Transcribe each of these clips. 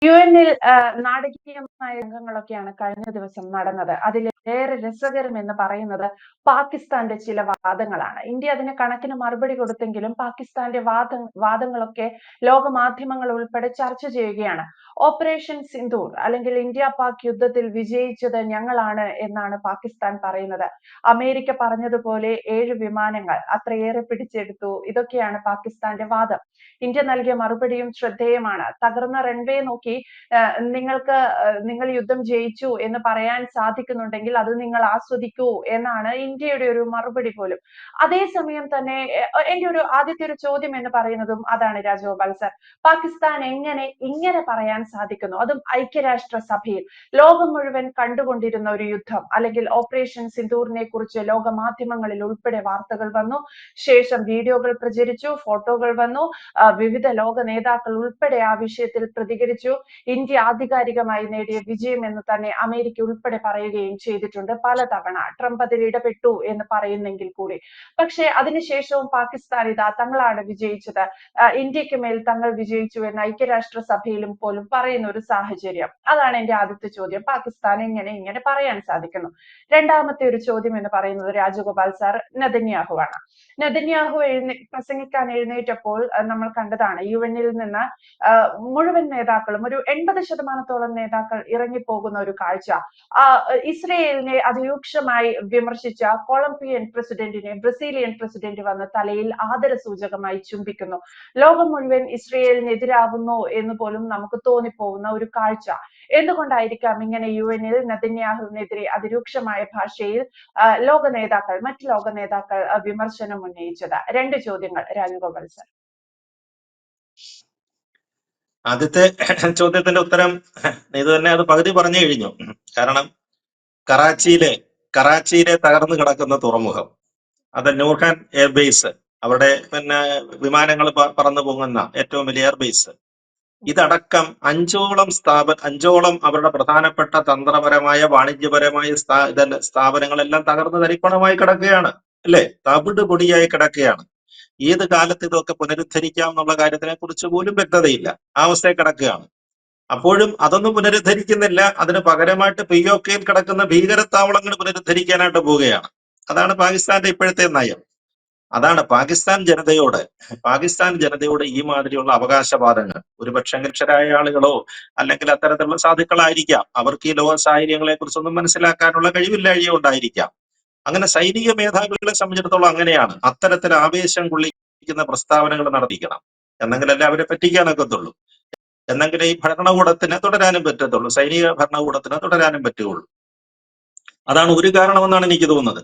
യുഎന്നിൽ നാടകീയമായ രംഗങ്ങളൊക്കെയാണ് കഴിഞ്ഞ ദിവസം നടന്നത്. അതിലേറെ രസകരം എന്ന് പറയുന്നത് പാകിസ്ഥാന്റെ ചില വാദങ്ങളാണ്. ഇന്ത്യ അതിന് കണക്കിന് മറുപടി കൊടുത്തെങ്കിലും പാകിസ്ഥാന്റെ വാദങ്ങളൊക്കെ ലോകമാധ്യമങ്ങൾ ഉൾപ്പെടെ ചർച്ച ചെയ്യുകയാണ്. ഓപ്പറേഷൻ സിന്ദൂർ അല്ലെങ്കിൽ ഇന്ത്യ പാക് യുദ്ധത്തിൽ വിജയിച്ചത് ഞങ്ങളാണ് എന്നാണ് പാകിസ്ഥാൻ പറയുന്നത്. അമേരിക്ക പറഞ്ഞതുപോലെ 7 വിമാനങ്ങൾ അത്രയേറെ പിടിച്ചെടുത്തു. ഇതൊക്കെയാണ് പാകിസ്ഥാന്റെ വാദം. ഇന്ത്യ നൽകിയ മറുപടിയും ശ്രദ്ധേയമാണ്. തകർന്ന റൺവേ നോക്കി നിങ്ങൾ യുദ്ധം ജയിച്ചു എന്ന് പറയാൻ സാധിക്കുന്നുണ്ടെങ്കിൽ അത് നിങ്ങൾ ആസ്വദിക്കൂ എന്നാണ് ഇന്ത്യയുടെ ഒരു മറുപടി പോലും. അതേസമയം തന്നെ എന്റെ ആദ്യത്തെ ഒരു ചോദ്യം എന്ന് പറയുന്നതും അതാണ് രാജഗോപാൽ സർ. പാകിസ്ഥാൻ എങ്ങനെ ഇങ്ങനെ പറയാൻ സാധിക്കുന്നു? അതും ഐക്യരാഷ്ട്ര സഭയിൽ ലോകം മുഴുവൻ കണ്ടുകൊണ്ടിരുന്ന ഒരു യുദ്ധം അല്ലെങ്കിൽ ഓപ്പറേഷൻ സിന്ദൂറിനെ കുറിച്ച് ലോക മാധ്യമങ്ങളിൽ ഉൾപ്പെടെ വാർത്തകൾ വന്നു. ശേഷം വീഡിയോകൾ പ്രചരിച്ചു, ഫോട്ടോകൾ വന്നു. വിവിധ ലോക നേതാക്കൾ ഉൾപ്പെടെ ആ വിഷയത്തിൽ പ്രതികരിച്ചു. ഇന്ത്യ ആധികാരികമായി നേടിയ വിജയം എന്ന് തന്നെ അമേരിക്ക ഉൾപ്പെടെ പറയുകയും ചെയ്തിട്ടുണ്ട് പലതവണ. ട്രംപ് അതിൽ ഇടപെട്ടു എന്ന് പറയുന്നെങ്കിൽ കൂടി. പക്ഷേ അതിനുശേഷവും പാകിസ്ഥാൻ ഇതാ തങ്ങളാണ് വിജയിച്ചത്, ഇന്ത്യക്ക് മേൽ തങ്ങൾ വിജയിച്ചു എന്ന് ഐക്യരാഷ്ട്ര സഭയിലും പോലും പറയുന്ന ഒരു സാഹചര്യം. അതാണ് എന്റെ ആദ്യത്തെ ചോദ്യം. പാകിസ്ഥാൻ ഇങ്ങനെ പറയാൻ സാധിക്കുന്നു? രണ്ടാമത്തെ ഒരു ചോദ്യം എന്ന് പറയുന്നത് രാജഗോപാൽ സാർ, നെതന്യാഹുവാണ്. നെതന്യാഹു പ്രസംഗിക്കാൻ എഴുന്നേറ്റപ്പോൾ നമ്മൾ കണ്ടതാണ് യുഎന്നിൽ നിന്ന് മുഴുവൻ നേതാക്കളും ഒരു 80% നേതാക്കൾ ഇറങ്ങിപ്പോകുന്ന ഒരു കാഴ്ച. ഇസ്രയേലിനെ അതിരൂക്ഷമായി വിമർശിച്ച കൊളംബിയൻ പ്രസിഡന്റിനെ ബ്രസീലിയൻ പ്രസിഡന്റ് വന്ന് തലയിൽ ആദരസൂചകമായി ചുംബിക്കുന്നു. ലോകം മുഴുവൻ ഇസ്രയേലിനെതിരാവുന്നു എന്ന് പോലും നമുക്ക് തോന്നിപ്പോകുന്ന ഒരു കാഴ്ച. എന്തുകൊണ്ടായിരിക്കാം ഇങ്ങനെ യുഎന്നിൽ നെതന്യാഹുവിനെതിരെ അതിരൂക്ഷമായ ഭാഷയിൽ മറ്റ് ലോക നേതാക്കൾ വിമർശനം ഉന്നയിച്ചത്? 2 ചോദ്യങ്ങൾ രാജഗോപാൽ സർ. ആദ്യത്തെ ചോദ്യത്തിന്റെ ഉത്തരം ഇത് തന്നെ, അത് പകുതി പറഞ്ഞു കഴിഞ്ഞു. കാരണം കറാച്ചിയിലെ തകർന്നു കിടക്കുന്ന തുറമുഖം, അത് നൂർഖാൻ എയർബേസ്, അവരുടെ വിമാനങ്ങൾ പറന്നു പോകുന്ന ഏറ്റവും വലിയ എയർബേസ്, ഇതടക്കം അഞ്ചോളം അവരുടെ പ്രധാനപ്പെട്ട തന്ത്രപരമായ വാണിജ്യപരമായ സ്ഥാപനങ്ങളെല്ലാം തകർന്ന് തരിപ്പണമായി കിടക്കുകയാണ്, അല്ലെ? തവിട് പൊടിയായി കിടക്കുകയാണ്. ഏത് കാലത്ത് ഇതൊക്കെ പുനരുദ്ധരിക്കാം എന്നുള്ള കാര്യത്തിനെ കുറിച്ച് പോലും വ്യക്തതയില്ല. ആ അവസ്ഥയിൽ കിടക്കുകയാണ്. അപ്പോഴും അതൊന്നും പുനരുദ്ധരിക്കുന്നില്ല. അതിന് പകരമായിട്ട് പിഒകെയിൽ കിടക്കുന്ന ഭീകരത്താവളങ്ങൾ പുനരുദ്ധരിക്കാനായിട്ട് പോവുകയാണ്. അതാണ് പാകിസ്ഥാന്റെ ഇപ്പോഴത്തെ നയം. അതാണ് പാകിസ്ഥാൻ ജനതയോട് ഈ മാതിരിയുള്ള അവകാശവാദങ്ങൾ, ഒരുപക്ഷെ അക്ഷരായ ആളുകളോ അല്ലെങ്കിൽ അത്തരത്തിലുള്ള സാധുക്കളായിരിക്കാം, അവർക്ക് ഈ ലോക സാഹചര്യങ്ങളെ കുറിച്ചൊന്നും മനസ്സിലാക്കാനുള്ള കഴിവില്ലായ്മ ഉണ്ടായിരിക്കാം. അങ്ങനെ സൈനിക മേധാവികളെ സംബന്ധിച്ചിടത്തോളം അങ്ങനെയാണ്. അത്തരത്തിൽ ആവേശം കൊള്ളിക്കുന്ന പ്രസ്താവനകൾ നടത്തിക്കണം, എന്നെങ്കിലല്ലേ അവരെ പറ്റിക്കാനൊക്കത്തുള്ളൂ, എന്നെങ്കിലേ ഈ ഭരണകൂടത്തിന് തുടരാനും പറ്റത്തുള്ളൂ, സൈനിക ഭരണകൂടത്തിന് തുടരാനും പറ്റുകയുള്ളൂ. അതാണ് ഒരു കാരണമെന്നാണ് എനിക്ക് തോന്നുന്നത്.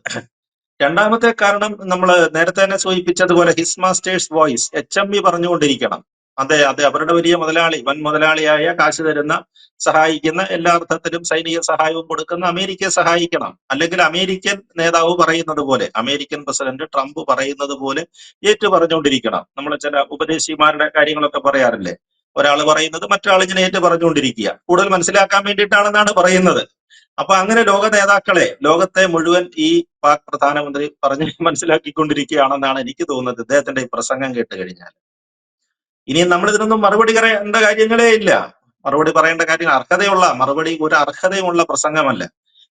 രണ്ടാമത്തെ കാരണം നമ്മൾ നേരത്തെ തന്നെ സൂചിപ്പിച്ചതുപോലെ ഹിസ് മാസ്റ്റേഴ്സ് വോയിസ്, HMV പറഞ്ഞുകൊണ്ടിരിക്കണം. അതെ, അവരുടെ വലിയ വൻ മുതലാളിയായ കാശ് തരുന്ന, സഹായിക്കുന്ന, എല്ലാ അർത്ഥത്തിലും സൈനിക സഹായവും കൊടുക്കുന്ന അമേരിക്കയെ സഹായിക്കണം. അല്ലെങ്കിൽ അമേരിക്കൻ നേതാവ് പറയുന്നത് പോലെ, അമേരിക്കൻ പ്രസിഡന്റ് ട്രംപ് പറയുന്നത് പോലെ ഏറ്റു പറഞ്ഞുകൊണ്ടിരിക്കണം. നമ്മൾ ചില ഉപദേശിമാരുടെ കാര്യങ്ങളൊക്കെ പറയാറില്ലേ, ഒരാൾ പറയുന്നത് മറ്റൊരാൾ ഇങ്ങനെ ഏറ്റു പറഞ്ഞുകൊണ്ടിരിക്കുക, കൂടുതൽ മനസ്സിലാക്കാൻ വേണ്ടിയിട്ടാണെന്നാണ് പറയുന്നത്. അപ്പൊ അങ്ങനെ ലോക നേതാക്കളെ, ലോകത്തെ മുഴുവൻ ഈ പാക് പ്രധാനമന്ത്രി പറഞ്ഞ് മനസ്സിലാക്കിക്കൊണ്ടിരിക്കുകയാണെന്നാണ് എനിക്ക് തോന്നുന്നത്, ഇദ്ദേഹത്തിന്റെ ഈ പ്രസംഗം കേട്ട് കഴിഞ്ഞാൽ. ഇനിയും നമ്മൾ ഇതിനൊന്നും മറുപടി പറയേണ്ട കാര്യങ്ങളേ ഇല്ല. മറുപടി പറയേണ്ട കാര്യം ഒരു അർഹതയുമുള്ള പ്രസംഗമല്ല.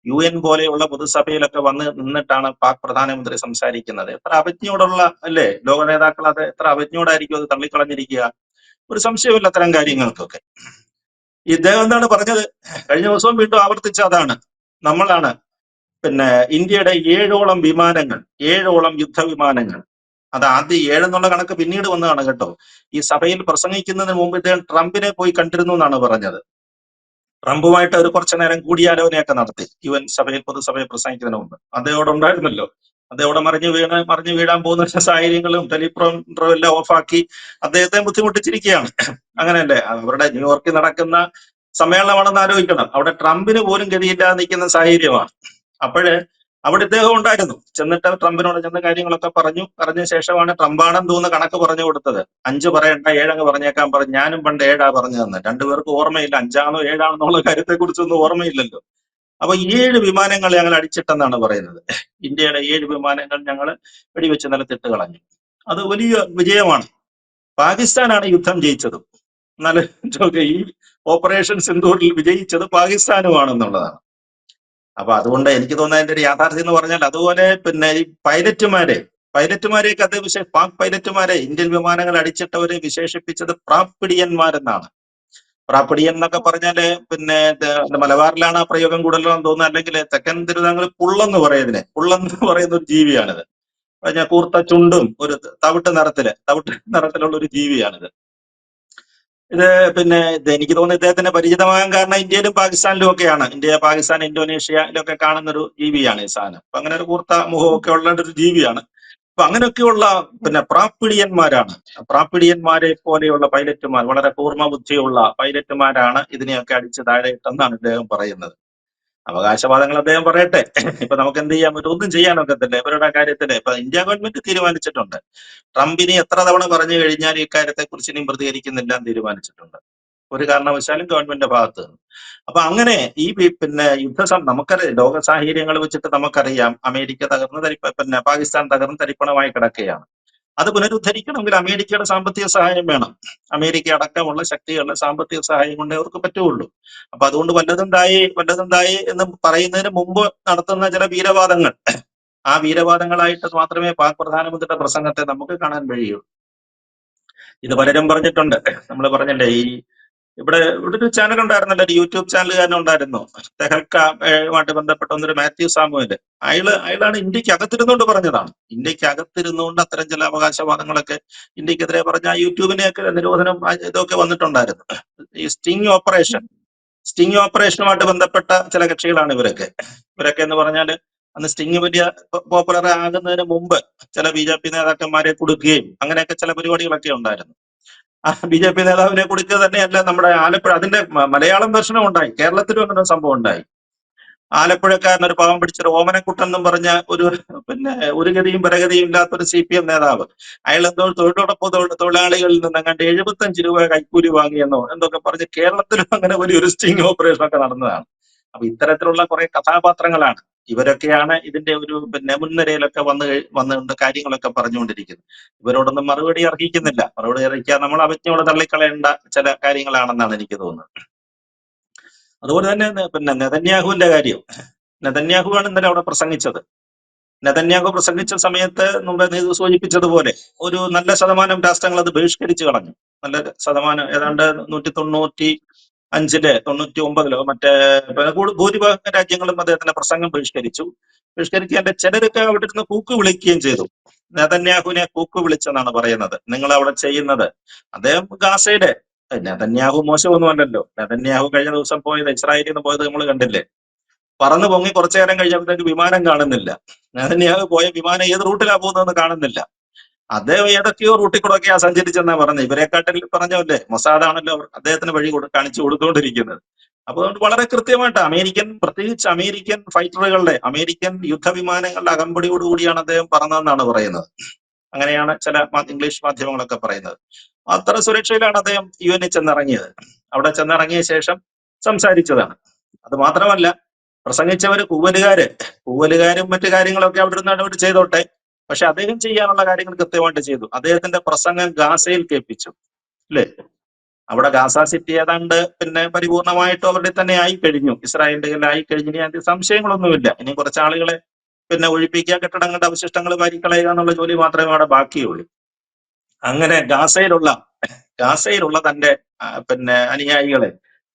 UN പോലെയുള്ള പൊതുസഭയിലൊക്കെ വന്ന് നിന്നിട്ടാണ് പാക് പ്രധാനമന്ത്രി സംസാരിക്കുന്നത്. എത്ര അവജ്ഞയോടുള്ള, അല്ലേ? ലോക നേതാക്കൾ അത് എത്ര അവജ്ഞയോടായിരിക്കും അത് തള്ളിക്കളഞ്ഞിരിക്കുക? ഒരു സംശയമില്ല അത്തരം കാര്യങ്ങൾക്കൊക്കെ. ഇദ്ദേഹം എന്താണ് പറഞ്ഞത്? കഴിഞ്ഞ ദിവസവും വീണ്ടും ആവർത്തിച്ച അതാണ്, നമ്മളാണ് ഇന്ത്യയുടെ 7ഓളം യുദ്ധവിമാനങ്ങൾ. അത് ആദ്യം 7 എന്നുള്ള കണക്ക് പിന്നീട് വന്നതാണ് കേട്ടോ. ഈ സഭയിൽ പ്രസംഗിക്കുന്നതിന് മുമ്പ് ഇദ്ദേഹം ട്രംപിനെ പോയി കണ്ടിരുന്നു എന്നാണ് പറഞ്ഞത്. ട്രംപുമായിട്ട് ഒരു കുറച്ചു നേരം കൂടിയാലോചനയൊക്കെ നടത്തി UN പൊതുസഭയിൽ പ്രസംഗിക്കുന്നതിന് മുമ്പ്. അദ്ദേഹം ഉണ്ടായിരുന്നല്ലോ. അദ്ദേഹം മറിഞ്ഞു വീഴാൻ പോകുന്ന സാഹചര്യങ്ങളും ടെലിപ്രോംപ്റ്ററും എല്ലാം ഓഫാക്കി അദ്ദേഹത്തെ ബുദ്ധിമുട്ടിച്ചിരിക്കുകയാണ്. അങ്ങനെയല്ലേ? അവരുടെ ന്യൂയോർക്കിൽ നടക്കുന്ന സമ്മേളനമാണെന്ന് ആലോചിക്കണം. അവിടെ ട്രംപിന് പോലും ഗതിയില്ലാതെ നിൽക്കുന്ന സാഹചര്യമാണ്. അപ്പോഴ് അവിടെ ഇദ്ദേഹം ഉണ്ടായിരുന്നു. ചെന്നിട്ട് ട്രംപിനോട് ചെന്ന കാര്യങ്ങളൊക്കെ പറഞ്ഞ ശേഷമാണ് ട്രംപാണെന്ന് തോന്നുന്ന കണക്ക് പറഞ്ഞു കൊടുത്തത്. 5 പറയണ്ട, 7 അങ്ങ് പറഞ്ഞേക്കാൻ പറഞ്ഞു. ഞാനും പണ്ട് 7 പറഞ്ഞു തന്നെ. രണ്ടുപേർക്കും ഓർമ്മയില്ല 5ആണോ 7ആണോ എന്നുള്ള കാര്യത്തെ കുറിച്ചൊന്നും ഓർമ്മയില്ലല്ലോ. അപ്പൊ 7 വിമാനങ്ങൾ ഞങ്ങൾ അടിച്ചിട്ടെന്നാണ് പറയുന്നത്. ഇന്ത്യയുടെ 7 വിമാനങ്ങൾ ഞങ്ങൾ വെടിവെച്ച് നിലത്തിട്ട് കളഞ്ഞു. അത് വലിയ വിജയമാണ്. പാകിസ്ഥാനാണ് യുദ്ധം ജയിച്ചത്. എന്നാലും ഈ ഓപ്പറേഷൻ സിന്ദൂറിൽ വിജയിച്ചത് പാകിസ്ഥാനുമാണെന്നുള്ളതാണ്. അപ്പൊ അതുകൊണ്ട് എനിക്ക് തോന്നുന്നത് അതിന്റെ ഒരു യാഥാർത്ഥ്യം എന്ന് പറഞ്ഞാൽ അതുപോലെ പിന്നെ ഈ പൈലറ്റുമാരെയൊക്കെ അത് പാക് പൈലറ്റുമാരെ ഇന്ത്യൻ വിമാനങ്ങൾ അടിച്ചിട്ടവരെ വിശേഷിപ്പിച്ചത് പ്രാപ്പിടിയന്മാരെന്നാണ്. പ്രാപ്പിടിയൻ എന്നൊക്കെ പറഞ്ഞാല് പിന്നെ മലബാറിലാണ് ആ പ്രയോഗം കൂടുതലെന്ന് തോന്നുന്നത്, അല്ലെങ്കിൽ തെക്കൻ തിരുവിതാംകൂർ പുള്ളെന്ന് പറയുന്നതിന് പുള്ളെന്ന് പറയുന്ന ഒരു ജീവിയാണിത്. പറഞ്ഞാൽ കൂർത്ത ചുണ്ടും ഒരു തവിട്ട് നിറത്തിലുള്ള ഒരു ജീവിയാണിത്. ഇത് പിന്നെ എനിക്ക് തോന്നുന്നു ഇദ്ദേഹത്തിന് പരിചിതമാകാൻ കാരണം ഇന്ത്യയിലും പാകിസ്ഥാനിലും ഒക്കെയാണ്. ഇന്ത്യ, പാകിസ്ഥാൻ, ഇന്തോനേഷ്യയിലൊക്കെ കാണുന്ന ഒരു ജീവിയാണ് ഈ സാധനം. അപ്പൊ അങ്ങനെ ഒരു കൂർത്ത മുഖമൊക്കെ ഉള്ള ഒരു ജീവിയാണ്. അപ്പൊ അങ്ങനെയൊക്കെയുള്ള പിന്നെ പ്രാപ്പിടിയന്മാരാണ്. പ്രാപ്പിടിയന്മാരെ പോലെയുള്ള പൈലറ്റുമാർ, വളരെ കൂർമ്മ ബുദ്ധിയുള്ള പൈലറ്റുമാരാണ് ഇതിനെയൊക്കെ അടിച്ച് താഴെ ഇട്ടെന്നാണ് ഇദ്ദേഹം പറയുന്നത്. അവകാശവാദങ്ങൾ അദ്ദേഹം പറയട്ടെ. ഇപ്പൊ നമുക്ക് എന്ത് ചെയ്യാൻ പറ്റും? ഒന്നും ചെയ്യാനൊക്കത്തില്ല ഇവരുടെ കാര്യത്തില്. ഇപ്പൊ ഇന്ത്യ ഗവൺമെന്റ് തീരുമാനിച്ചിട്ടുണ്ട്, ട്രംപിനെ എത്ര തവണ പറഞ്ഞു കഴിഞ്ഞാൽ ഇക്കാര്യത്തെ കുറിച്ച് ഇനിയും പ്രതികരിക്കുന്നില്ല എന്ന് തീരുമാനിച്ചിട്ടുണ്ട്, ഒരു കാരണവശാലും ഗവൺമെന്റിന്റെ ഭാഗത്ത് നിന്ന്. അപ്പൊ അങ്ങനെ ഈ പിന്നെ നമുക്കറിയാം, ലോക സാഹചര്യങ്ങൾ വെച്ചിട്ട് നമുക്കറിയാം അമേരിക്ക പിന്നെ പാകിസ്ഥാൻ തകർന്ന് തരിപ്പണമായി കിടക്കുകയാണ്. അത് പുനരുദ്ധരിക്കണമെങ്കിൽ അമേരിക്കയുടെ സാമ്പത്തിക സഹായം വേണം. അമേരിക്ക അടക്കമുള്ള ശക്തികളുടെ സാമ്പത്തിക സഹായം കൊണ്ടേ അവർക്ക് പറ്റുള്ളൂ. അപ്പൊ അതുകൊണ്ട് വല്ലതുണ്ടായി എന്ന് പറയുന്നതിന് മുമ്പ് നടത്തുന്ന ചില വീരവാദങ്ങൾ, ആ വീരവാദങ്ങളായിട്ട് മാത്രമേ പാക് പ്രധാനമന്ത്രിയുടെ പ്രസംഗത്തെ നമുക്ക് കാണാൻ കഴിയുള്ളൂ. ഇത് പലരും പറഞ്ഞിട്ടുണ്ട്. നമ്മൾ പറഞ്ഞല്ലേ, ഇവിടെ ഒരു ചാനൽ ഉണ്ടായിരുന്നല്ലോ, ഒരു യൂട്യൂബ് ചാനലുകാരൻ ഉണ്ടായിരുന്നു, തെഹൽക്കയുമായിട്ട് ബന്ധപ്പെട്ട ഒന്നൊരു മാത്യു സാമുവല്. അയാളാണ് ഇന്ത്യക്ക് അകത്തിരുന്നുകൊണ്ട് പറഞ്ഞതാണ്. ഇന്ത്യക്ക് അകത്തിരുന്നുകൊണ്ട് അത്തരം ചില അവകാശവാദങ്ങളൊക്കെ ഇന്ത്യക്കെതിരെ പറഞ്ഞ യൂട്യൂബിനെയൊക്കെ നിരോധനം ഇതൊക്കെ വന്നിട്ടുണ്ടായിരുന്നു. ഈ സ്റ്റിംഗ് ഓപ്പറേഷനുമായിട്ട് ബന്ധപ്പെട്ട ചില കക്ഷികളാണ് ഇവരൊക്കെ എന്ന് പറഞ്ഞാല് അന്ന് സ്റ്റിംഗ് വലിയ പോപ്പുലർ ആകുന്നതിന് മുമ്പ് ചില BJP നേതാക്കന്മാരെ കൊടുക്കുകയും അങ്ങനെയൊക്കെ ചില പരിപാടികളൊക്കെ ഉണ്ടായിരുന്നു. ആ BJP നേതാവിനെ കൊടുക്കുക തന്നെയല്ല, നമ്മുടെ ആലപ്പുഴ അതിന്റെ മലയാളം ദർശനം ഉണ്ടായി, കേരളത്തിലും അങ്ങനെ ഒരു സംഭവം ഉണ്ടായി. ആലപ്പുഴക്കാരൻ ഒരു പാവം പിടിച്ചൊരു ഓമനക്കുട്ടൻ എന്നും പറഞ്ഞ പിന്നെ ഒരു ഗതിയും പരഗതിയും ഇല്ലാത്തൊരു CPM നേതാവ്, അയാൾ എന്തോ തൊഴിലുറപ്പ് തൊഴിലാളികളിൽ നിന്ന് അങ്ങാണ്ട് 75 രൂപ കൈക്കൂലി വാങ്ങിയെന്നോ എന്തൊക്കെ പറഞ്ഞ് കേരളത്തിലും അങ്ങനെ വലിയൊരു സ്റ്റിംഗ് ഓപ്പറേഷൻ ഒക്കെ നടന്നതാണ്. അപ്പൊ ഇത്തരത്തിലുള്ള കുറെ കഥാപാത്രങ്ങളാണ് ഇവരൊക്കെയാണ് ഇതിന്റെ ഒരു പിന്നെ മുൻനിരയിലൊക്കെ വന്നുകൊണ്ട് കാര്യങ്ങളൊക്കെ പറഞ്ഞുകൊണ്ടിരിക്കുന്നത്. ഇവരോടൊന്നും മറുപടി അർഹിക്കുന്നില്ല. മറുപടി അർഹിക്കാൻ നമ്മൾ അവജ്ഞയോടെ തള്ളിക്കളയേണ്ട ചില കാര്യങ്ങളാണെന്നാണ് എനിക്ക് തോന്നുന്നത്. അതുപോലെ തന്നെ പിന്നെ നെതന്യാഹുവിന്റെ കാര്യം, നെതന്യാഹുവാണ് ഇന്നലെ അവിടെ പ്രസംഗിച്ചത്. നെതന്യാഹു പ്രസംഗിച്ച സമയത്ത് മുമ്പ് നീ സൂചിപ്പിച്ചതുപോലെ ഒരു നല്ല ശതമാനം രാഷ്ട്രങ്ങൾ അത് ബഹിഷ്കരിച്ചു കളഞ്ഞു. നല്ല ശതമാനം, ഏതാണ്ട് 195-ല് 99-ലോ മറ്റേ ഭൂരിഭാഗം രാജ്യങ്ങളും അദ്ദേഹത്തിന്റെ പ്രസംഗം ബഹിഷ്കരിക്കാൻ ചിലരൊക്കെ അവിടെ ഇരുന്ന് കൂക്ക് വിളിക്കുകയും ചെയ്തു. നെതന്യാഹുവിനെ കൂക്ക് വിളിച്ചെന്നാണ് പറയുന്നത്. നിങ്ങൾ അവിടെ ചെയ്യുന്നത്, അദ്ദേഹം ഗാസയുടെ, നെതന്യാഹു മോശമൊന്നുമല്ലല്ലോ. നെതന്യാഹു കഴിഞ്ഞ ദിവസം പോയത്, ഇസ്രായേലിൽ നിന്ന് പോയത് നമ്മൾ കണ്ടില്ലേ. പറന്നു പൊങ്ങി കുറച്ചു നേരം കഴിഞ്ഞപ്പോഴത്തേക്ക് വിമാനം കാണുന്നില്ല. നെതന്യാഹു പോയ വിമാനം ഏത് റൂട്ടിലാ പോകുന്നതെന്ന് കാണുന്നില്ല. അദ്ദേഹം ഏതൊക്കെയോ റൂട്ടിൽ കൂടെ ഒക്കെയാ സഞ്ചരിച്ചെന്നാ പറഞ്ഞത്. ഇവരെക്കാട്ടിൽ പറഞ്ഞല്ലേ, മൊസാദാണല്ലോ അദ്ദേഹത്തിന് വഴി കാണിച്ചു കൊടുത്തുകൊണ്ടിരിക്കുന്നത്. അപ്പൊ അതുകൊണ്ട് വളരെ കൃത്യമായിട്ട് പ്രത്യേകിച്ച് അമേരിക്കൻ ഫൈറ്ററുകളുടെ, അമേരിക്കൻ യുദ്ധവിമാനങ്ങളുടെ അകമ്പടിയോടുകൂടിയാണ് അദ്ദേഹം പറഞ്ഞതെന്നാണ് പറയുന്നത്. അങ്ങനെയാണ് ചില ഇംഗ്ലീഷ് മാധ്യമങ്ങളൊക്കെ പറയുന്നത്. അത്ര സുരക്ഷയിലാണ് അദ്ദേഹം UN ചെന്നിറങ്ങിയത്. അവിടെ ചെന്നിറങ്ങിയ ശേഷം സംസാരിച്ചതാണ്. അത് മാത്രമല്ല, പ്രസംഗിച്ചവര് കൂവലുകാരും മറ്റു കാര്യങ്ങളൊക്കെ അവിടെ നിന്ന് ചെയ്തോട്ടെ, പക്ഷെ അദ്ദേഹം ചെയ്യാനുള്ള കാര്യങ്ങൾ കൃത്യമായിട്ട് ചെയ്തു. അദ്ദേഹത്തിന്റെ പ്രസംഗം ഗാസയിൽ കേൾപ്പിച്ചു, അല്ലേ? അവിടെ ഗാസ സിറ്റി ഏതാണ്ട് പിന്നെ പരിപൂർണമായിട്ടും അവരുടെ തന്നെ ആയി കഴിഞ്ഞു, ഇസ്രായേലിന്റെ ആയി കഴിഞ്ഞു. ഇനി അതിന് സംശയങ്ങളൊന്നുമില്ല. ഇനി കുറച്ച് ആളുകളെ പിന്നെ ഒഴിപ്പിക്കുക, കെട്ടിടങ്ങളുടെ അവശിഷ്ടങ്ങൾ വാരിക്കളയുക എന്നുള്ള ജോലി മാത്രമേ അവിടെ ബാക്കിയുള്ളൂ. അങ്ങനെ ഗാസയിലുള്ള തന്റെ പിന്നെ അനുയായികളെ,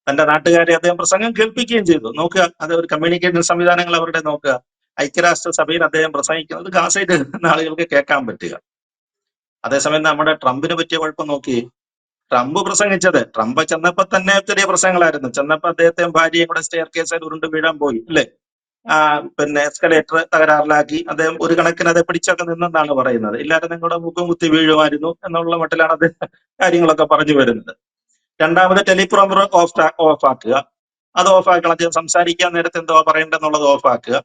തന്റെ നാട്ടുകാരെ അദ്ദേഹം പ്രസംഗം കേൾപ്പിക്കുകയും ചെയ്തു. നോക്കുക, അത് ഒരു കമ്മ്യൂണിക്കേഷൻ സംവിധാനങ്ങൾ അവരുടെ നോക്കുക. ഐക്യരാഷ്ട്ര സഭയിൽ അദ്ദേഹം പ്രസംഗിക്കുന്നത് ഗാസയിൽ നിൽക്കുന്ന ആളുകൾക്ക് കേൾക്കാൻ പറ്റുക. അതേസമയം നമ്മുടെ ട്രംപിന് പറ്റിയ കുഴപ്പം നോക്കി. ട്രംപ് ചെന്നപ്പോ തന്നെ ചെറിയ പ്രശ്നങ്ങളായിരുന്നു. ചെന്നപ്പോ അദ്ദേഹത്തെയും ഭാര്യയും കൂടെ സ്റ്റെയർ കേസിൽ ഉരുണ്ട് വീഴാൻ പോയി, അല്ലേ? പിന്നെ എസ്കലേറ്റർ തകരാറിലാക്കി അദ്ദേഹം ഒരു കണക്കിന് അത് പിടിച്ചൊക്കെ നിന്നെന്നാണ് പറയുന്നത്. ഇല്ലാതെ നിങ്ങളുടെ മുഖം കുത്തി വീഴുമായിരുന്നു എന്നുള്ള മട്ടിലാണ് അദ്ദേഹം കാര്യങ്ങളൊക്കെ പറഞ്ഞു വരുന്നത്. രണ്ടാമത് ടെലിപ്രോംബർ ഓഫാക്കുക, അത് ഓഫാക്കണം. അദ്ദേഹം സംസാരിക്കാൻ നേരത്തെ എന്തോ പറയേണ്ടെന്നുള്ളത് ഓഫാക്കുക.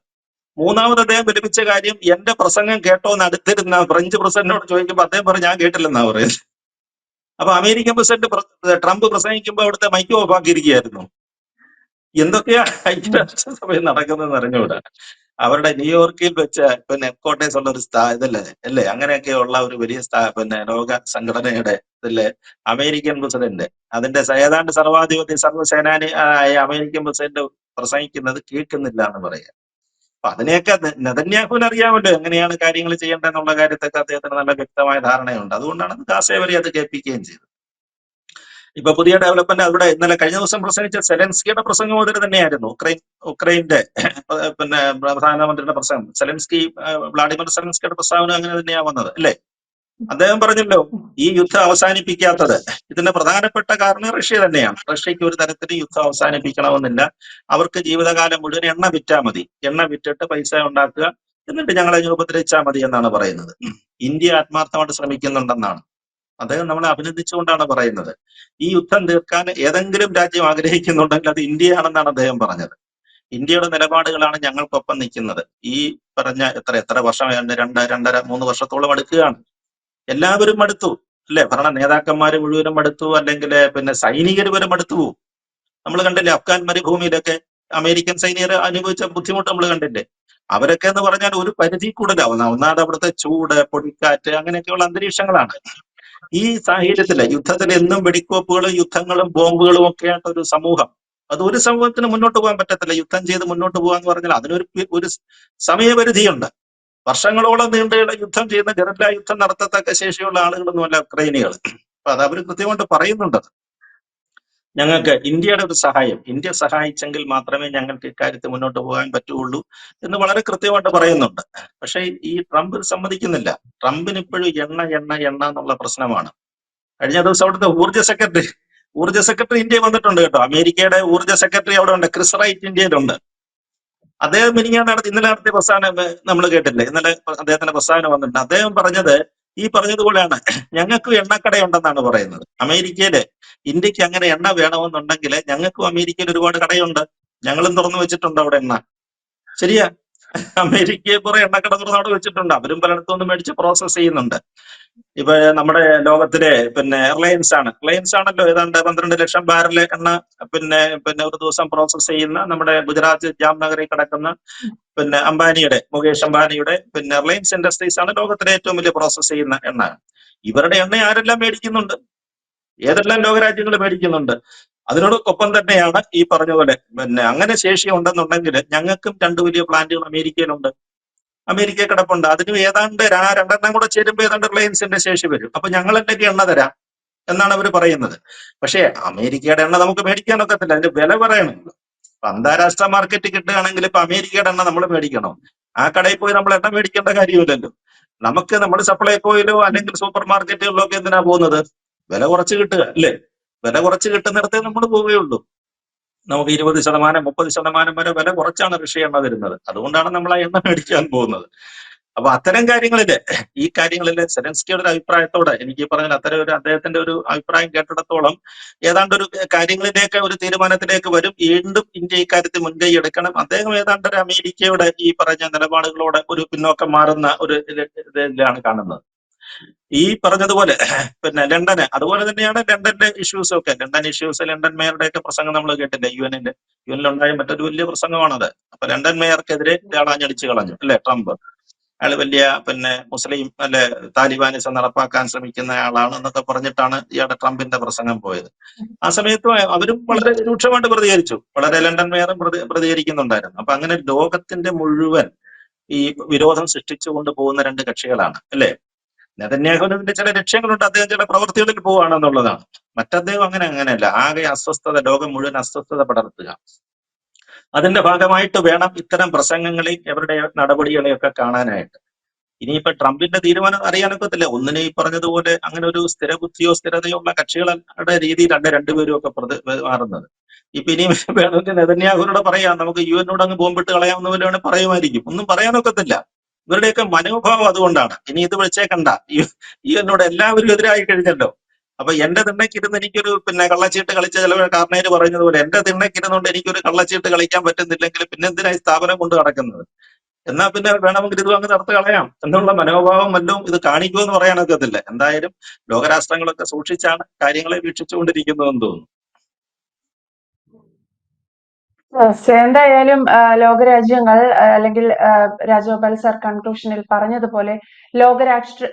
മൂന്നാമത് അദ്ദേഹം വിലപിച്ച കാര്യം, എന്റെ പ്രസംഗം കേട്ടോ എന്ന് അടുത്തിരുന്ന ഫ്രഞ്ച് പ്രസിഡന്റിനോട് ചോദിക്കുമ്പോൾ അദ്ദേഹം പറഞ്ഞു ഞാൻ കേട്ടില്ലെന്നാ പറയുന്നത്. അപ്പൊ അമേരിക്കൻ പ്രസിഡന്റ് ട്രംപ് പ്രസംഗിക്കുമ്പോൾ അവിടുത്തെ മൈക്ക് ഓഫാക്കിയിരിക്കുകയായിരുന്നു. എന്തൊക്കെയാ ഐക്യരാഷ്ട്രസഭയിൽ നടക്കുന്നതെന്ന് അറിഞ്ഞുകൂടാ. അവരുടെ ന്യൂയോർക്കിൽ വെച്ച് പിന്നെ ഹെഡ്ക്വാർട്ടേഴ്സ് ഉള്ള ഒരു ഇതല്ലേ അല്ലേ, അങ്ങനെയൊക്കെയുള്ള ഒരു വലിയ പിന്നെ ലോക സംഘടനയുടെ ഇതിലെ അമേരിക്കൻ പ്രസിഡന്റ്, അതിന്റെ ഏതാണ്ട് സർവാധിപത്യ സർവ്വസേനാനി ആയ അമേരിക്കൻ പ്രസിഡന്റ് പ്രസംഗിക്കുന്നത് കേൾക്കുന്നില്ല എന്ന് പറയാം. അപ്പൊ അതിനെയൊക്കെ നെതന്യാഹുവിന് അറിയാമല്ലോ എങ്ങനെയാണ് കാര്യങ്ങൾ ചെയ്യേണ്ടതെന്നുള്ള കാര്യത്തൊക്കെ അദ്ദേഹത്തിന് നല്ല വ്യക്തമായ ധാരണയുണ്ട്. അതുകൊണ്ടാണ് ഗാസയെ വരെ അത് കേൾപ്പിക്കുകയും ചെയ്തത്. ഇപ്പൊ പുതിയ ഡെവലപ്മെന്റ് അവിടെ ഇന്നലെ കഴിഞ്ഞ ദിവസം പ്രസംഗിച്ച സെലൻസ്കിയുടെ പ്രസംഗം മുതൽ തന്നെയായിരുന്നു. ഉക്രൈന്റെ പിന്നെ പ്രധാനമന്ത്രിയുടെ പ്രസംഗം, വ്ളാഡിമിർ സെലൻസ്കിയുടെ പ്രസ്താവന അങ്ങനെ തന്നെയാ വന്നത് അല്ലേ. അദ്ദേഹം പറഞ്ഞല്ലോ ഈ യുദ്ധം അവസാനിപ്പിക്കാത്തത് ഇതിന്റെ പ്രധാനപ്പെട്ട കാരണം റഷ്യ തന്നെയാണ്. റഷ്യക്ക് ഒരു തരത്തിലും യുദ്ധം അവസാനിപ്പിക്കണമെന്നില്ല. അവർക്ക് ജീവിതകാലം മുഴുവൻ എണ്ണ വിറ്റാൽ മതി, എണ്ണ വിറ്റിട്ട് പൈസ ഉണ്ടാക്കുക, എന്നിട്ട് ഞങ്ങളെ ഉപദ്രവിച്ചാൽ മതി എന്നാണ് പറയുന്നത്. ഇന്ത്യ ആത്മാർത്ഥമായിട്ട് ശ്രമിക്കുന്നുണ്ടെന്നാണ് അദ്ദേഹം നമ്മളെ അഭിനന്ദിച്ചുകൊണ്ടാണ് പറയുന്നത്. ഈ യുദ്ധം തീർക്കാൻ ഏതെങ്കിലും രാജ്യം ആഗ്രഹിക്കുന്നുണ്ടെങ്കിൽ അത് ഇന്ത്യയാണെന്നാണ് അദ്ദേഹം പറഞ്ഞത്. ഇന്ത്യയുടെ നിലപാടുകളാണ് ഞങ്ങൾക്കൊപ്പം നിൽക്കുന്നത്. ഈ പറഞ്ഞ എത്ര വർഷം, 2.5-3 വർഷത്തോളം അടുക്കുകയാണ്. എല്ലാവരും മടുത്തു അല്ലെ, ഭരണ നേതാക്കന്മാര് മുഴുവനും മടുത്തു, അല്ലെങ്കിൽ പിന്നെ സൈനികർ വരെ മടുത്തു പോകും. നമ്മൾ കണ്ടില്ലേ അഫ്ഗാൻ മരുഭൂമിയിലൊക്കെ അമേരിക്കൻ സൈനികർ അനുഭവിച്ച ബുദ്ധിമുട്ട് നമ്മൾ കണ്ടില്ലേ. അവരൊക്കെ എന്ന് പറഞ്ഞാൽ ഒരു പരിധി കൂടുതലാവുന്ന, ഒന്നാമത് അവിടുത്തെ ചൂട്, പൊടിക്കാറ്റ്, അങ്ങനെയൊക്കെയുള്ള അന്തരീക്ഷങ്ങളാണ്. ഈ സാഹചര്യത്തില് യുദ്ധത്തിൽ എന്നും വെടിക്കോപ്പുകളും യുദ്ധങ്ങളും ബോംബുകളും ഒക്കെ ആയിട്ട് ഒരു സമൂഹം, അത് ഒരു സമൂഹത്തിന് മുന്നോട്ട് പോകാൻ പറ്റത്തില്ല. യുദ്ധം ചെയ്ത് മുന്നോട്ട് പോകാന്ന് പറഞ്ഞാൽ അതിനൊരു സമയപരിധിയുണ്ട്. വർഷങ്ങളോളം നീണ്ടുള്ള യുദ്ധം ചെയ്യുന്ന ഗറില്ല യുദ്ധം നടത്തത്തക്ക ശേഷിയുള്ള ആളുകളൊന്നുമല്ല ഉക്രൈനികൾ. അപ്പൊ അത് അവർ കൃത്യമായിട്ട് പറയുന്നുണ്ട്. ഞങ്ങൾക്ക് ഇന്ത്യയുടെ ഒരു സഹായം, ഇന്ത്യ സഹായിച്ചെങ്കിൽ മാത്രമേ ഞങ്ങൾക്ക് ഇക്കാര്യത്തിൽ മുന്നോട്ട് പോകാൻ പറ്റുള്ളൂ എന്ന് വളരെ കൃത്യമായിട്ട് പറയുന്നുണ്ട്. പക്ഷേ ഈ ട്രംപ് സമ്മതിക്കുന്നില്ല. ട്രംപിന് ഇപ്പോഴും എണ്ണ എന്നുള്ള പ്രശ്നമാണ്. കഴിഞ്ഞ ദിവസം അവിടുത്തെ ഊർജ്ജ സെക്രട്ടറി ഇന്ത്യ വന്നിട്ടുണ്ട് കേട്ടോ. അമേരിക്കയുടെ ഊർജ്ജ സെക്രട്ടറി അവിടെ ഉണ്ട്, ക്രിസ് റൈറ്റ് ഇന്ത്യയിലുണ്ട്. അദ്ദേഹം ഇന്നലെ നടത്തിയ പ്രസ്താവന നമ്മൾ കേട്ടില്ലേ, ഇന്നലെ അദ്ദേഹത്തിന്റെ പ്രസ്താവന വന്നിട്ടുണ്ട്. അദ്ദേഹം പറഞ്ഞത് ഈ പറഞ്ഞതുപോലെയാണ്, ഞങ്ങൾക്കും എണ്ണക്കടയുണ്ടെന്നാണ് പറയുന്നത്. അമേരിക്കയില് ഇന്ത്യക്ക് അങ്ങനെ എണ്ണ വേണമെന്നുണ്ടെങ്കിൽ ഞങ്ങൾക്കും അമേരിക്കയിൽ ഒരുപാട് കടയുണ്ട്, ഞങ്ങളും തുറന്നു വെച്ചിട്ടുണ്ട് അവിടെ എണ്ണ. ശരിയാ, അമേരിക്കയെ കുറെ എണ്ണക്കട തുറന്ന് അവിടെ വെച്ചിട്ടുണ്ട്. അവരും പലയിടത്തുനിന്ന് മേടിച്ച് പ്രോസസ് ചെയ്യുന്നുണ്ട്. ഇപ്പൊ നമ്മുടെ ലോകത്തിലെ പിന്നെ റിലയൻസ് ആണല്ലോ ഏതാണ്ട് 12 ലക്ഷം ബാരൽ എണ്ണ പിന്നെ ഒരു ദിവസം പ്രോസസ് ചെയ്യുന്ന, നമ്മുടെ ഗുജറാത്ത് ജാംനഗറിൽ കിടക്കുന്ന പിന്നെ മുകേഷ് അംബാനിയുടെ പിന്നെ റിലയൻസ് ഇൻഡസ്ട്രീസ് ആണ് ലോകത്തിലെ ഏറ്റവും വലിയ പ്രോസസ് ചെയ്യുന്ന എണ്ണ. ഇവരുടെ എണ്ണ ആരെല്ലാം മേടിക്കുന്നുണ്ട്, ഏതെല്ലാം ലോകരാജ്യങ്ങൾ മേടിക്കുന്നുണ്ട്. അതിനോടൊപ്പം തന്നെയാണ് ഈ പറഞ്ഞ പോലെ പിന്നെ അങ്ങനെ ശേഷി ഉണ്ടെന്നുണ്ടെങ്കിൽ ഞങ്ങൾക്കും 2 വലിയ പ്ലാന്റുകൾ അമേരിക്കയിലുണ്ട്, അമേരിക്ക കിടപ്പുണ്ട്. അതിന് ഏതാണ്ട് 2 കൂടെ ചേരുമ്പോൾ ഏതാണ്ട് റിലയൻസിന്റെ ശേഷി വരും. അപ്പൊ ഞങ്ങൾ എന്തൊക്കെ എണ്ണ തരാം എന്നാണ് അവർ പറയുന്നത്. പക്ഷേ അമേരിക്കയുടെ എണ്ണ നമുക്ക് മേടിക്കാനൊക്കത്തില്ല, അതിന്റെ വില പറയണമല്ലോ. അപ്പൊ അന്താരാഷ്ട്ര മാർക്കറ്റ് കിട്ടുകയാണെങ്കിൽ ഇപ്പൊ അമേരിക്കയുടെ എണ്ണ നമ്മൾ മേടിക്കണോ? ആ കടയിൽ പോയി നമ്മൾ എണ്ണ മേടിക്കേണ്ട കാര്യമില്ലല്ലോ. നമ്മൾ സപ്ലൈകോയിലോ അല്ലെങ്കിൽ സൂപ്പർ മാർക്കറ്റുകളിലോ ഒക്കെ എന്തിനാ പോകുന്നത്? വില കുറച്ച് കിട്ടുക അല്ലേ. വില കുറച്ച് കിട്ടുന്നിടത്തേ നമ്മൾ പോവുകയുള്ളൂ. നമുക്ക് 20%, 30% വരെ വില കുറച്ചാണ് റഷ്യ എണ്ണ തരുന്നത്. അതുകൊണ്ടാണ് നമ്മൾ ആ എണ്ണ മേടിക്കാൻ പോകുന്നത്. അപ്പൊ അത്തരം കാര്യങ്ങളില്, ഈ കാര്യങ്ങളില് സെലൻസ്കിയുടെ ഒരു അഭിപ്രായത്തോടെ എനിക്ക് പറഞ്ഞാൽ അത്തരം അദ്ദേഹത്തിന്റെ ഒരു അഭിപ്രായം കേട്ടിടത്തോളം ഏതാണ്ട് ഒരു കാര്യങ്ങളിലേക്ക് ഒരു തീരുമാനത്തിലേക്ക് വരും. വീണ്ടും ഇന്ത്യ ഇക്കാര്യത്തിൽ മുൻകൈ എടുക്കണം. അദ്ദേഹം ഏതാണ്ട് ഒരു അമേരിക്കയുടെ ഈ പറഞ്ഞ നിലപാടുകളോടെ ഒരു പിന്നോക്കം മാറുന്ന ഒരു ഇതിലാണ് കാണുന്നത്. ഈ പറഞ്ഞതുപോലെ പിന്നെ ലണ്ടന് അതുപോലെ തന്നെയാണ്. ലണ്ടന്റെ ഇഷ്യൂസും ഒക്കെ, ലണ്ടൻ മേയറുടെ ഒക്കെ പ്രസംഗം നമ്മൾ കേട്ടില്ലേ. യുഎനിലുണ്ടായ മറ്റൊരു വലിയ പ്രസംഗമാണത്. അപ്പൊ ലണ്ടൻ മേയർക്കെതിരെ ആളാഞ്ഞടിച്ചു കളഞ്ഞു അല്ലെ ട്രംപ്. അയാൾ വലിയ മുസ്ലിം താലിബാനിസം നടപ്പാക്കാൻ ശ്രമിക്കുന്ന ആളാണ് എന്നൊക്കെ പറഞ്ഞിട്ടാണ് ഇയാളുടെ ട്രംപിന്റെ പ്രസംഗം പോയത്. ആ സമയത്ത് അവരും വളരെ രൂക്ഷമായിട്ട് പ്രതികരിച്ചു. വളരെ ലണ്ടൻ മേയറും പ്രതികരിക്കുന്നുണ്ടായിരുന്നു. അപ്പൊ അങ്ങനെ ലോകത്തിന്റെ മുഴുവൻ ഈ വിരോധം സൃഷ്ടിച്ചുകൊണ്ട് പോകുന്ന 2 കക്ഷികളാണ് അല്ലെ. നെതന്യാഹുവിന്റെ ചില ലക്ഷ്യങ്ങളുണ്ട്, അദ്ദേഹം ചില പ്രവൃത്തികളിൽ പോവുകയാണെന്നുള്ളതാണ്. മറ്റദ്ദേഹം അങ്ങനെയല്ല. ആകെ അസ്വസ്ഥത, ലോകം മുഴുവൻ അസ്വസ്ഥത പടർത്തുക. അതിന്റെ ഭാഗമായിട്ട് വേണം ഇത്തരം പ്രസംഗങ്ങളെയും അവരുടെ നടപടികളെയൊക്കെ കാണാനായിട്ട്. ഇനിയിപ്പോ ട്രംപിന്റെ തീരുമാനം അറിയാനൊക്കത്തില്ല. ഒന്നിനെ ഈ പറഞ്ഞതുപോലെ അങ്ങനെ ഒരു സ്ഥിരബുദ്ധിയോ സ്ഥിരതയോ ഉള്ള കക്ഷികളുടെ രീതിയിലല്ല രണ്ടുപേരും ഒക്കെ മാറുന്നത്. ഇപ്പൊ ഇനി വേണമെങ്കിൽ നെതന്യാഹുവിനോട് പറയാം, നമുക്ക് യുഎനോട് അങ്ങ് ബോംബിട്ട് കളയാവുന്ന പോലെ വേണേൽ പറയുമായിരിക്കും. ഒന്നും പറയാനൊക്കത്തില്ല. ഇവരുടെയൊക്കെ മനോഭാവം അതുകൊണ്ടാണ്. ഇനി ഇത് വിളിച്ചേക്കണ്ട, യുഎനോട് എല്ലാവരും എതിരായി കഴിഞ്ഞല്ലോ. അപ്പൊ എന്റെ തിണ്ണയ്ക്കിരുന്ന് എനിക്കൊരു കള്ളച്ചീട്ട് കളിച്ച ചില കാരണവര് പറയുന്നത് പോലെ എന്റെ തിണ്ണയ്ക്കിരുന്നുകൊണ്ട് എനിക്കൊരു കള്ളച്ചീട്ട് കളിക്കാൻ പറ്റുന്നില്ലെങ്കിൽ പിന്നെ എന്തിനാ ഈ സ്ഥാപനം കൊണ്ട് നടക്കുന്നത്? എന്നാൽ പിന്നെ വേണമെങ്കിൽ ഇത് അങ്ങ് നടത്തി കളയാം എന്നുള്ള മനോഭാവം വല്ലതും ഇത് കാണിക്കുമെന്ന് പറയാനൊക്കത്തില്ല. എന്തായാലും ലോകരാഷ്ട്രങ്ങളൊക്കെ സൂക്ഷിച്ചാണ് കാര്യങ്ങളെ വീക്ഷിച്ചുകൊണ്ടിരിക്കുന്നതെന്ന് തോന്നുന്നു. എന്തായാലും ലോകരാജ്യങ്ങൾ അല്ലെങ്കിൽ രാജഗോപാൽ സർ കൺക്ലൂഷനിൽ പറഞ്ഞതുപോലെ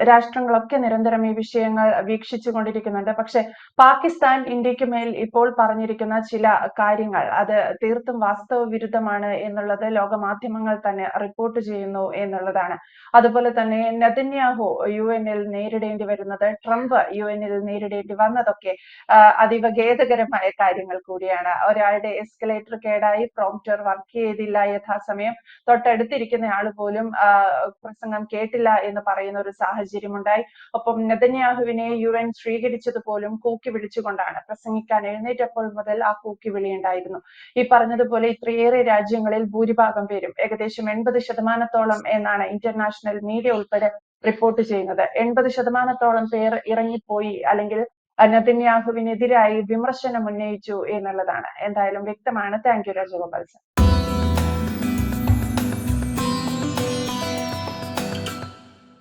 രാഷ്ട്രങ്ങളൊക്കെ നിരന്തരം ഈ വിഷയങ്ങൾ വീക്ഷിച്ചു കൊണ്ടിരിക്കുന്നുണ്ട്. പക്ഷെ പാകിസ്ഥാൻ ഇന്ത്യക്ക് മേൽ ഇപ്പോൾ പറഞ്ഞിരിക്കുന്ന ചില കാര്യങ്ങൾ അത് തീർത്തും വാസ്തവ വിരുദ്ധമാണ് എന്നുള്ളത് ലോകമാധ്യമങ്ങൾ തന്നെ റിപ്പോർട്ട് ചെയ്യുന്നു എന്നുള്ളതാണ്. അതുപോലെ തന്നെ നെതന്യാഹു UN-ൽ നേരിടേണ്ടി വരുന്നത്, ട്രംപ് UN-ൽ നേരിടേണ്ടി വന്നതൊക്കെ അതീവ ഖേദകരമായ കാര്യങ്ങൾ കൂടിയാണ്. ഒരാളുടെ എസ്കലേറ്റർ കേടായി പ്രോംപ്റ്റർ വർക്ക് ചെയ്തില്ല യഥാസമയം, തൊട്ടടുത്തിരിക്കുന്ന ആള് പോലും പ്രസംഗം കേട്ടില്ല എന്ന് പറയുന്ന ഒരു സാഹചര്യം ഉണ്ടായി. ഒപ്പം നെതന്യാഹുവിനെ UN സ്വീകരിച്ചത് പോലും കൂക്കി വിളിച്ചുകൊണ്ടാണ്. പ്രസംഗിക്കാൻ എഴുന്നേറ്റപ്പോൾ മുതൽ ആ കൂക്കി വിളിയുണ്ടായിരുന്നു. ഈ പറഞ്ഞതുപോലെ ഇത്രയേറെ രാജ്യങ്ങളിൽ ഭൂരിഭാഗം പേരും, ഏകദേശം 80% എന്നാണ് ഇന്റർനാഷണൽ മീഡിയ ഉൾപ്പെടെ റിപ്പോർട്ട് ചെയ്യുന്നത്, 80% പേർ ഇറങ്ങിപ്പോയി അല്ലെങ്കിൽ നെതന്യാഹുവിനെതിരായി വിമർശനം ഉന്നയിച്ചു എന്നുള്ളതാണ്. എന്തായാലും വ്യക്തമാണ്. Thank you Rajagopal sir.